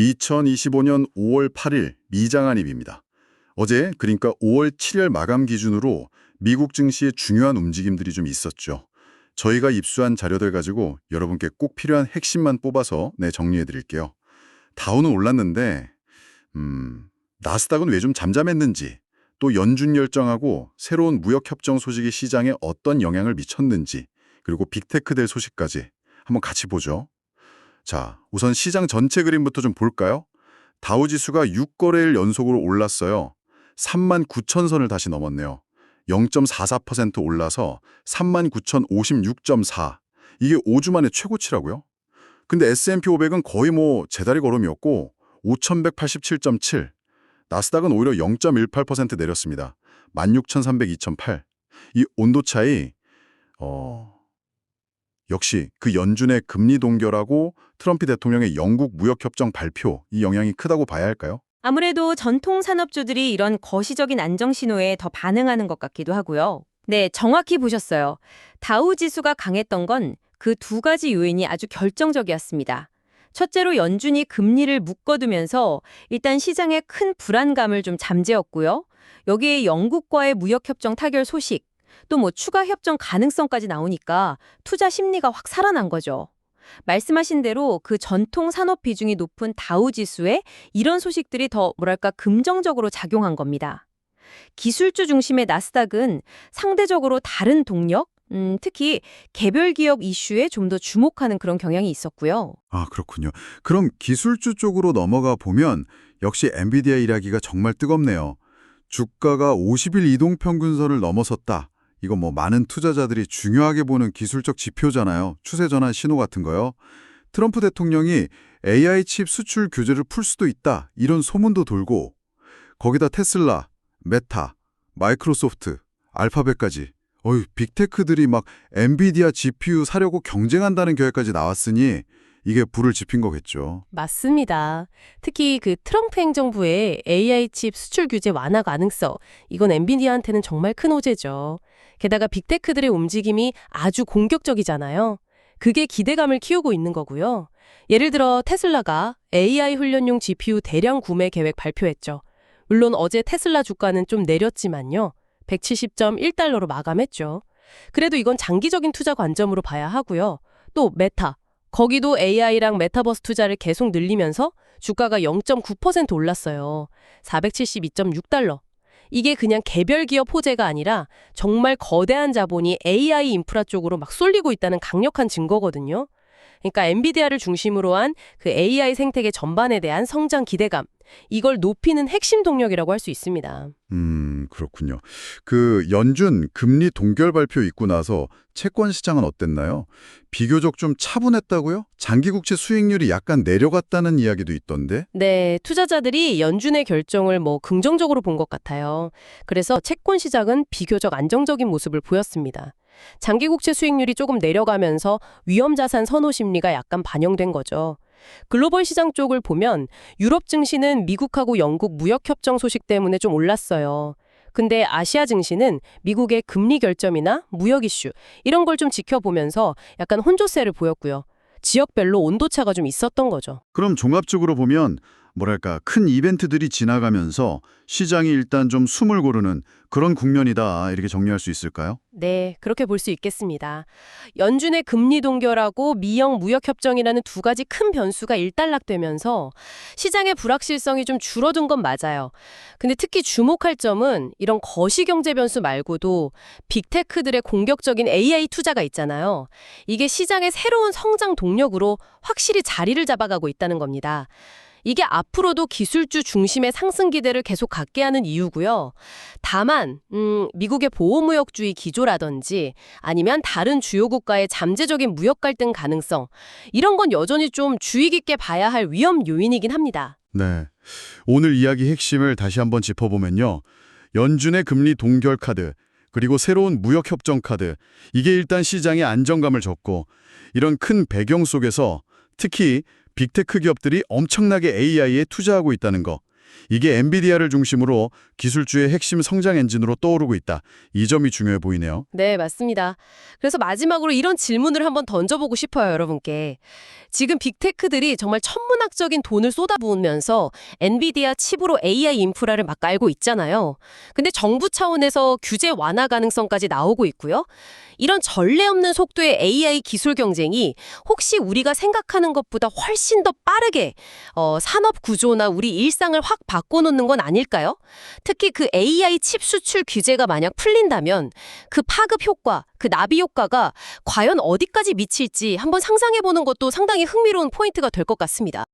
2025년 5월 8일 미장한입입니다. 어제 그러니까 5월 7일 마감 기준으로 미국 증시의 중요한 움직임들이 좀 있었죠. 저희가 입수한 자료들 가지고 여러분께 꼭 필요한 핵심만 뽑아서 정리해 드릴게요. 다우는 올랐는데 나스닥은 왜 좀 잠잠했는지, 또 연준 결정하고 새로운 무역협정 소식이 시장에 어떤 영향을 미쳤는지, 그리고 빅테크들 소식까지 한번 같이 보죠. 자, 우선 시장 전체 그림부터 좀 볼까요? 다우지수가 6거래일 연속으로 올랐어요. 39,000선을 다시 넘었네요. 0.44% 올라서 39,056.4. 이게 5주 만에 최고치라고요? 근데 S&P 500은 거의 제다리 걸음이었고 5,187.7. 나스닥은 오히려 0.18% 내렸습니다. 16,302.8. 이 온도 차이 역시 그 연준의 금리 동결하고 트럼프 대통령의 영국 무역협정 발표, 이 영향이 크다고 봐야 할까요? 아무래도 전통 산업주들이 이런 거시적인 안정 신호에 더 반응하는 것 같기도 하고요. 네, 정확히 보셨어요. 다우 지수가 강했던 건 그 두 가지 요인이 아주 결정적이었습니다. 첫째로 연준이 금리를 묶어두면서 일단 시장의 큰 불안감을 좀 잠재웠고요. 여기에 영국과의 무역협정 타결 소식, 또 추가 협정 가능성까지 나오니까 투자 심리가 확 살아난 거죠. 말씀하신 대로 그 전통 산업 비중이 높은 다우 지수에 이런 소식들이 더 긍정적으로 작용한 겁니다. 기술주 중심의 나스닥은 상대적으로 다른 동력, 특히 개별 기업 이슈에 좀 더 주목하는 그런 경향이 있었고요. 아, 그렇군요. 그럼 기술주 쪽으로 넘어가 보면 역시 엔비디아 이야기가 정말 뜨겁네요. 주가가 50일 이동평균선을 넘어섰다. 이거 많은 투자자들이 중요하게 보는 기술적 지표잖아요. 추세 전환 신호 같은 거요. 트럼프 대통령이 AI 칩 수출 규제를 풀 수도 있다. 이런 소문도 돌고, 거기다 테슬라, 메타, 마이크로소프트, 알파벳까지 빅테크들이 막 엔비디아 GPU 사려고 경쟁한다는 계획까지 나왔으니 이게 불을 지핀 거겠죠. 맞습니다. 특히 그 트럼프 행정부의 AI 칩 수출 규제 완화 가능성, 이건 엔비디아한테는 정말 큰 호재죠. 게다가 빅테크들의 움직임이 아주 공격적이잖아요. 그게 기대감을 키우고 있는 거고요. 예를 들어 테슬라가 AI 훈련용 GPU 대량 구매 계획 발표했죠. 물론 어제 테슬라 주가는 좀 내렸지만요. 170.1달러로 마감했죠. 그래도 이건 장기적인 투자 관점으로 봐야 하고요. 또 메타, 거기도 AI랑 메타버스 투자를 계속 늘리면서 주가가 0.9% 올랐어요. 472.6달러. 이게 그냥 개별 기업 호재가 아니라 정말 거대한 자본이 AI 인프라 쪽으로 막 쏠리고 있다는 강력한 증거거든요. 그러니까 엔비디아를 중심으로 한 그 AI 생태계 전반에 대한 성장 기대감, 이걸 높이는 핵심 동력이라고 할 수 있습니다. 그렇군요. 그 연준 금리 동결 발표 있고 나서 채권 시장은 어땠나요? 비교적 좀 차분했다고요? 장기 국채 수익률이 약간 내려갔다는 이야기도 있던데. 네, 투자자들이 연준의 결정을 긍정적으로 본 것 같아요. 그래서 채권 시장은 비교적 안정적인 모습을 보였습니다. 장기 국채 수익률이 조금 내려가면서 위험 자산 선호 심리가 약간 반영된 거죠. 글로벌 시장 쪽을 보면 유럽 증시는 미국하고 영국 무역협정 소식 때문에 좀 올랐어요. 근데 아시아 증시는 미국의 금리 결점이나 무역 이슈, 이런 걸 좀 지켜보면서 약간 혼조세를 보였고요. 지역별로 온도차가 좀 있었던 거죠. 그럼 종합적으로 보면 큰 이벤트들이 지나가면서 시장이 일단 좀 숨을 고르는 그런 국면이다, 이렇게 정리할 수 있을까요? 네, 그렇게 볼 수 있겠습니다. 연준의 금리 동결하고 미영 무역협정이라는 두 가지 큰 변수가 일단락되면서 시장의 불확실성이 좀 줄어든 건 맞아요. 근데 특히 주목할 점은 이런 거시경제 변수 말고도 빅테크들의 공격적인 AI 투자가 있잖아요. 이게 시장의 새로운 성장 동력으로 확실히 자리를 잡아가고 있다는 겁니다. 이게 앞으로도 기술주 중심의 상승 기대를 계속 갖게 하는 이유고요. 다만 미국의 보호무역주의 기조라든지 아니면 다른 주요 국가의 잠재적인 무역 갈등 가능성, 이런 건 여전히 좀 주의 깊게 봐야 할 위험 요인이긴 합니다. 네. 오늘 이야기 핵심을 다시 한번 짚어보면요. 연준의 금리 동결 카드, 그리고 새로운 무역협정 카드, 이게 일단 시장에 안정감을 줬고, 이런 큰 배경 속에서 특히 빅테크 기업들이 엄청나게 AI에 투자하고 있다는 거, 이게 엔비디아를 중심으로 기술주의 핵심 성장 엔진으로 떠오르고 있다. 이 점이 중요해 보이네요. 네, 맞습니다. 그래서 마지막으로 이런 질문을 한번 던져보고 싶어요, 여러분께. 지금 빅테크들이 정말 천문학적인 돈을 쏟아부으면서 엔비디아 칩으로 AI 인프라를 막 깔고 있잖아요. 근데 정부 차원에서 규제 완화 가능성까지 나오고 있고요. 이런 전례 없는 속도의 AI 기술 경쟁이 혹시 우리가 생각하는 것보다 훨씬 더 빠르게 산업 구조나 우리 일상을 확 바꿔놓는 건 아닐까요? 특히 그 AI 칩 수출 규제가 만약 풀린다면 그 파급 효과, 그 나비 효과가 과연 어디까지 미칠지 한번 상상해보는 것도 상당히 흥미로운 포인트가 될 것 같습니다.